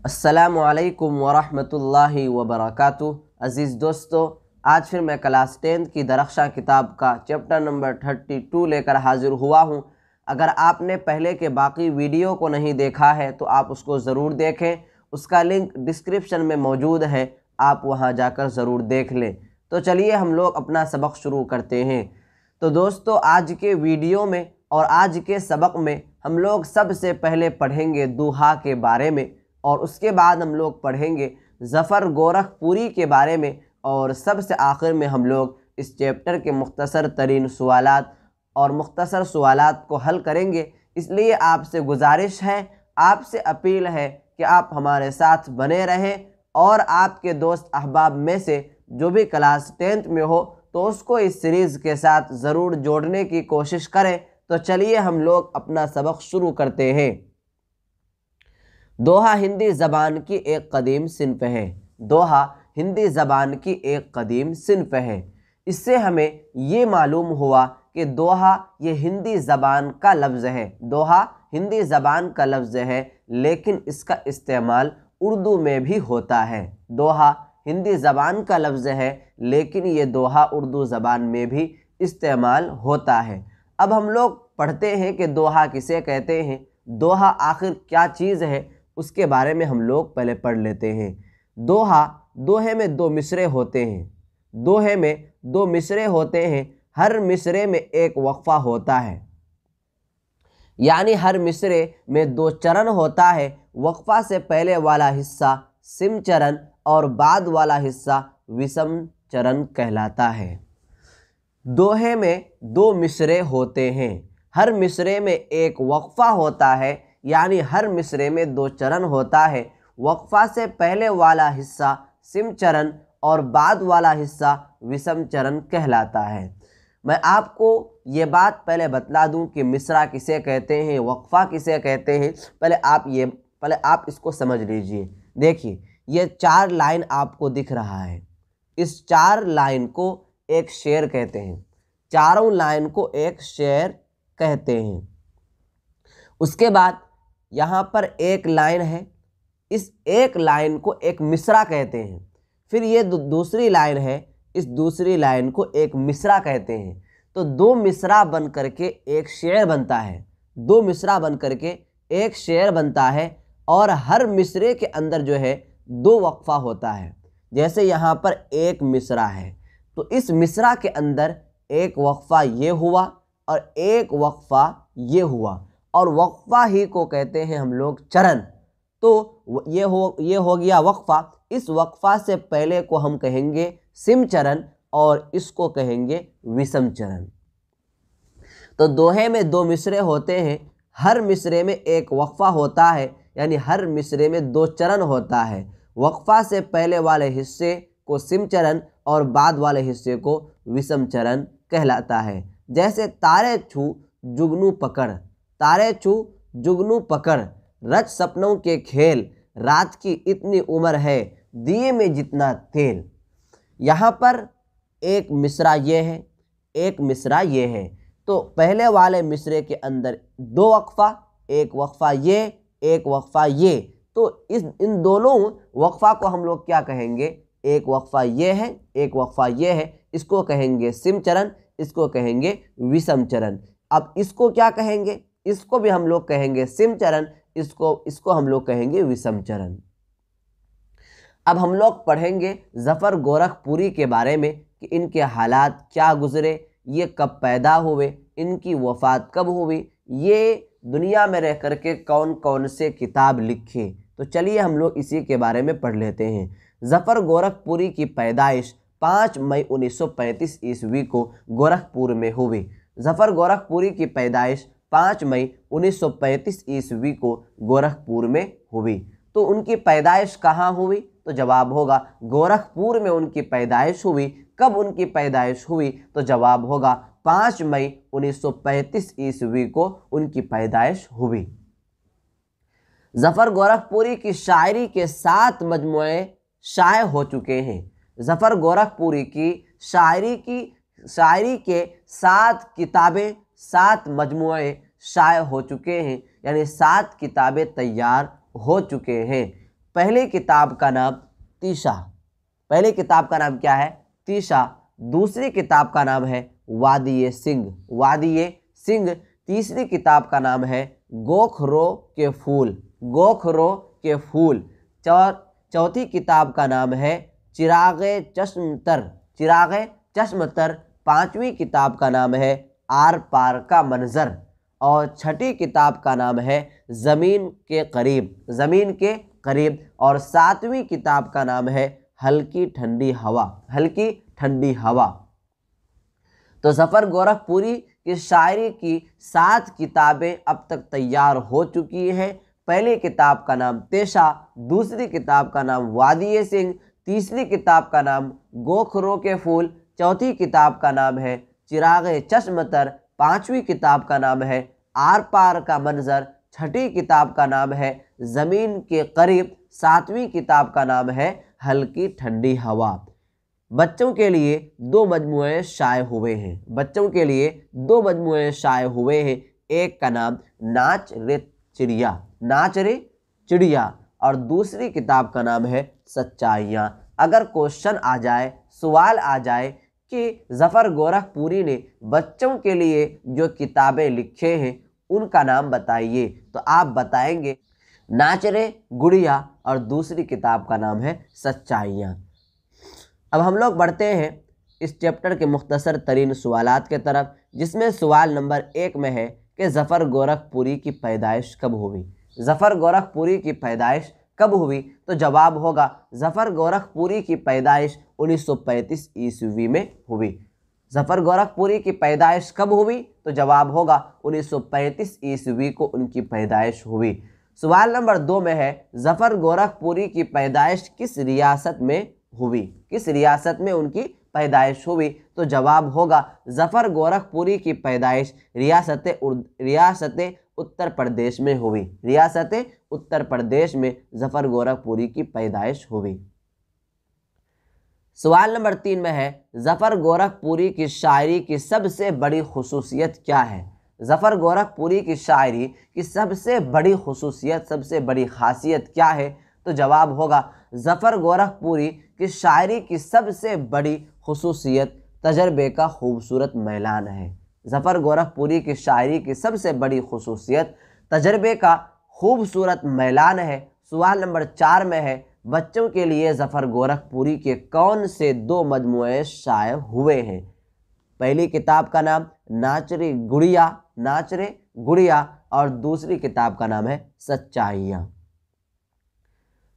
अस्सलामुअलैकुम वरहमतुल्लाहि वबरकातुहू। अज़ीज़ दोस्तों, आज फिर मैं क्लास 10th की दरख्शां किताब का चैप्टर नंबर 32 लेकर हाज़िर हुआ हूँ। अगर आपने पहले के बाकी वीडियो को नहीं देखा है तो आप उसको ज़रूर देखें, उसका लिंक डिस्क्रिप्शन में मौजूद है, आप वहाँ जाकर ज़रूर देख लें। तो चलिए हम लोग अपना सबक शुरू करते हैं। तो दोस्तों, आज के वीडियो में और आज के सबक में हम लोग सबसे पहले पढ़ेंगे दोहा के बारे में, और उसके बाद हम लोग पढ़ेंगे ज़फ़र गोरखपुरी के बारे में, और सबसे आखिर में हम लोग इस चैप्टर के मुख्तसर तरीन सवालात और मुख्तसर सवालात को हल करेंगे। इसलिए आपसे गुजारिश है, आपसे अपील है कि आप हमारे साथ बने रहें, और आपके दोस्त अहबाब में से जो भी क्लास 10th में हो तो उसको इस सीरीज़ के साथ ज़रूर जोड़ने की कोशिश करें। तो चलिए हम लोग अपना सबक शुरू करते हैं। दोहा हिंदी ज़बान की एक कदीम सिन्फ़ है। दोहा हिंदी ज़बान की एक कदीम सिन्फ़ है। इससे हमें ये मालूम हुआ कि दोहा ये हिंदी ज़बान का लफ्ज़ है। दोहा हिंदी ज़बान का लफ्ज़ है, लेकिन इसका इस्तेमाल उर्दू में भी होता है। दोहा हिंदी ज़बान का लफ्ज़ है, लेकिन ये दोहा उर्दू ज़बान में भी इस्तेमाल होता है। अब हम लोग पढ़ते हैं कि दोहा किसे कहते हैं, दोहा आखिर क्या चीज़ है, उसके बारे में हम लोग पहले पढ़ लेते हैं। दोहा, दोहे में दो मिसरे होते हैं। दोहे में दो मिसरे होते हैं। हर मिसरे में एक वक्फा होता है, यानी हर मिसरे में दो चरण होता है। वक्फा से पहले वाला हिस्सा सिम चरण और बाद वाला हिस्सा विषम चरण कहलाता है। दोहे में दो मिसरे होते हैं। हर मिसरे में एक वक्फा होता है, यानी हर मिसरे में दो चरण होता है। वक्फा से पहले वाला हिस्सा सिम चरण और बाद वाला हिस्सा विषम चरण कहलाता है। मैं आपको ये बात पहले बतला दूं कि मिसरा किसे कहते हैं, वक्फा किसे कहते हैं। पहले आप इसको समझ लीजिए। देखिए, ये 4 लाइन आपको दिख रहा है। इस 4 लाइन को एक शेर कहते हैं। चारों लाइन को एक शेर कहते हैं। उसके बाद यहाँ पर एक लाइन है, इस एक लाइन को एक मिसरा कहते हैं। फिर ये दूसरी लाइन है, इस दूसरी लाइन को एक मिसरा कहते हैं। तो दो मिसरा बन करके एक शेर बनता है। दो मिसरा बन करके एक शेर बनता है, और हर मिसरे के अंदर जो है दो वक्फा होता है। जैसे यहाँ पर एक मिसरा है, तो इस मिसरा के अंदर एक वक्फा ये हुआ और एक वक्फा ये हुआ, और वक्फा ही को कहते हैं हम लोग चरण। तो ये हो गया वक्फा। इस वक्फा से पहले को हम कहेंगे सिम चरण और इसको कहेंगे विषम चरण। तो दोहे में दो मिसरे होते हैं। हर मिसरे में एक वक्फा होता है, यानी हर मिसरे में दो चरण होता है। वक्फा से पहले वाले हिस्से को सिम चरण और बाद वाले हिस्से को विषम चरण कहलाता है। जैसे तारे छू जुगनू पकड़, तारे छू जुगनू पकड़, रच सपनों के खेल, रात की इतनी उम्र है, दिए में जितना तेल। यहाँ पर एक मिसरा ये है, एक मिसरा ये है। तो पहले वाले मिसरे के अंदर दो वक्फा, एक वक्फा ये, एक वक्फा ये। तो इन दोनों वक्फा को हम लोग क्या कहेंगे, एक वक्फा ये है, एक वक्फा ये है। इसको कहेंगे सिम चरण, इसको कहेंगे विषम चरण। अब इसको क्या कहेंगे, इसको भी हम लोग कहेंगे सिम चरण, इसको हम लोग कहेंगे विषम चरण। अब हम लोग पढ़ेंगे ज़फ़र गोरखपुरी के बारे में कि इनके हालात क्या गुजरे, ये कब पैदा हुए, इनकी वफ़ात कब हुई, ये दुनिया में रह कर के कौन कौन से किताब लिखे। तो चलिए हम लोग इसी के बारे में पढ़ लेते हैं। ज़फ़र गोरखपुरी की पैदाइश 5 मई 1935 ईस्वी को गोरखपुर में हुई। ज़फ़र गोरखपुरी की पैदाइश 5 मई 1935 ईस्वी को गोरखपुर में हुई। तो उनकी पैदाइश कहाँ हुई, तो जवाब होगा गोरखपुर में उनकी पैदाइश हुई। कब उनकी पैदाइश हुई, तो जवाब होगा 5 मई 1935 ईस्वी को उनकी पैदाइश हुई। ज़फ़र गोरखपुरी की शायरी के 7 मजमुए शाये हो चुके हैं। ज़फ़र गोरखपुरी की शायरी के 7 किताबें, 7 मजमुए शाये हो चुके हैं, यानी 7 किताबें तैयार हो चुके हैं। पहली किताब का नाम तीशा, पहली किताब का नाम क्या है? तीशा। दूसरी किताब का नाम है वादिये सिंह, वादिये सिंह। तीसरी किताब का नाम है गोखरो के फूल, गोखरो के फूल। चौथी किताब का नाम है चिरागे चश्मतर, चिरागे चश्मतर। पांचवी किताब का नाम है आर पार का मंजर। और छठी किताब का नाम है ज़मीन के करीब, ज़मीन के करीब। और सातवीं किताब का नाम है हल्की ठंडी हवा, हल्की ठंडी हवा। तो ज़फ़र गोरखपुरी की शायरी की 7 किताबें अब तक तैयार हो चुकी हैं। पहली किताब का नाम तेशा, दूसरी किताब का नाम वादिये सिंह, तीसरी किताब का नाम गोखरो के फूल, चौथी किताब का नाम है चिरागे चश्मतर, पांचवी किताब का नाम है आर पार का मंजर, छठी किताब का नाम है ज़मीन के करीब, सातवीं किताब का नाम है हल्की ठंडी हवा। बच्चों के लिए 2 मजमूए शाये हुए हैं, बच्चों के लिए 2 मजमूए शाये हुए हैं। एक का नाम नाच रे चिड़िया, नाच रे चिड़िया, और दूसरी किताब का नाम है सच्चाइयाँ। अगर क्वेश्चन आ जाए, सवाल आ जाए कि ज़फ़र गोरखपुरी ने बच्चों के लिए जो किताबें लिखे हैं उनका नाम बताइए, तो आप बताएंगे नाच रे गुड़िया और दूसरी किताब का नाम है सच्चाइयाँ। अब हम लोग बढ़ते हैं इस चैप्टर के मुख्तसर तरीन सवालात के तरफ, जिसमें सवाल नंबर 1 में है कि ज़फ़र गोरखपुरी की पैदाइश कब हुई? ज़फ़र गोरखपुरी की पैदाइश कब हुई? तो जवाब होगा ज़फ़र गोरखपुरी की पैदाइश 1935 ईस्वी में हुई। ज़फ़र गोरखपुरी की पैदाइश कब हुई? तो जवाब होगा 1935 ईस्वी को उनकी पैदाइश हुई। सवाल नंबर 2 में है ज़फ़र गोरखपुरी की पैदाइश किस रियासत में हुई? किस रियासत में उनकी पैदाइश हुई? तो जवाब होगा ज़फ़र गोरखपुरी की पैदाइश रियासत उत्तर प्रदेश में हुई, रियासत उत्तर प्रदेश में ज़फ़र गोरखपुरी की पैदाइश हुई। सवाल नंबर 3 में है ज़फ़र गोरखपुरी की शायरी की सबसे बड़ी खुसूसियत क्या है? ज़फ़र गोरखपुरी की शायरी की सबसे बड़ी खुसूसियत, सबसे बड़ी खासियत क्या है? तो जवाब होगा ज़फ़र गोरखपुरी की शायरी की सबसे बड़ी खुसूसियत तजर्बे का खूबसूरत मैलान है। ज़फ़र गोरखपुरी की शायरी की सबसे बड़ी खुसूसियत तजर्बे का खूबसूरत मैलान है। सवाल नंबर 4 में है बच्चों के लिए ज़फ़र गोरखपुरी के कौन से 2 मजमूए शाये हुए हैं? पहली किताब का नाम नाच रे गुड़िया, नाच रे गुड़िया, और दूसरी किताब का नाम है सच्चाइयाँ।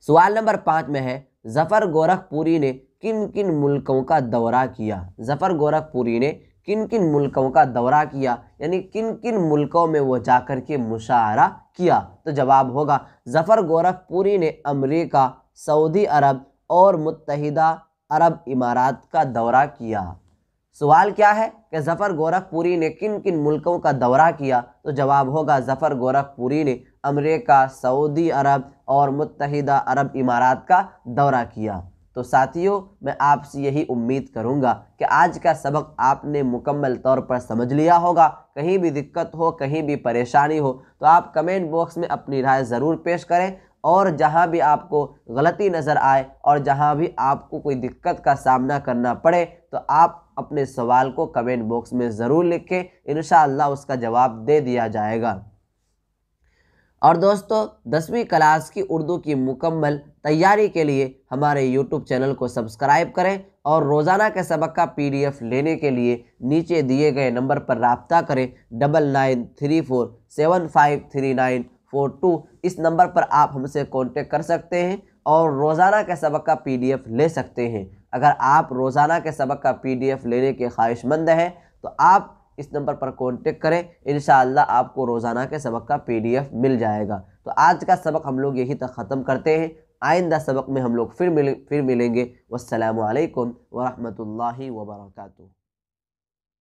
सवाल नंबर 5 में है ज़फ़र गोरखपुरी ने किन किन मुल्कों का दौरा किया? ज़फ़र गोरखपुरी ने किन किन मुल्कों का दौरा किया, यानी किन किन मुल्कों में वो जाकर के मुशाहरा किया? तो जवाब होगा ज़फ़र गोरखपुरी ने अमेरिका, सऊदी अरब और मुत्तहिदा अरब इमारात का दौरा किया। सवाल क्या है कि ज़फ़र गोरखपुरी ने किन किन मुल्कों का दौरा किया? तो जवाब होगा ज़फ़र गोरखपुरी ने अमेरिका, सऊदी अरब और मुत्तहिदा अरब इमारात का दौरा किया। तो साथियों, मैं आपसे यही उम्मीद करूंगा कि आज का सबक आपने मुकम्मल तौर पर समझ लिया होगा। कहीं भी दिक्कत हो, कहीं भी परेशानी हो तो आप कमेंट बॉक्स में अपनी राय ज़रूर पेश करें, और जहां भी आपको गलती नज़र आए और जहां भी आपको कोई दिक्कत का सामना करना पड़े तो आप अपने सवाल को कमेंट बॉक्स में ज़रूर लिखें, इंशाअल्लाह उसका जवाब दे दिया जाएगा। और दोस्तों, 10वीं क्लास की उर्दू की मुकम्मल तैयारी के लिए हमारे YouTube चैनल को सब्सक्राइब करें और रोज़ाना के सबक का PDF लेने के लिए नीचे दिए गए नंबर पर राब्ता करें 9934753942। इस नंबर पर आप हमसे कांटेक्ट कर सकते हैं और रोज़ाना के सबक का PDF ले सकते हैं। अगर आप रोज़ाना के सबक का PDF लेने के ख्वाहिशमंद हैं तो आप इस नंबर पर कांटेक्ट करें, इंशाअल्लाह आपको रोज़ाना के सबक का PDF मिल जाएगा। तो आज का सबक हम लोग यहीं तक ख़त्म करते हैं। आइंदा सबक में हम लोग फिर मिलेंगे। वस्सलामु अलैकुम व रहमतुल्लाहि व बरकातुहू।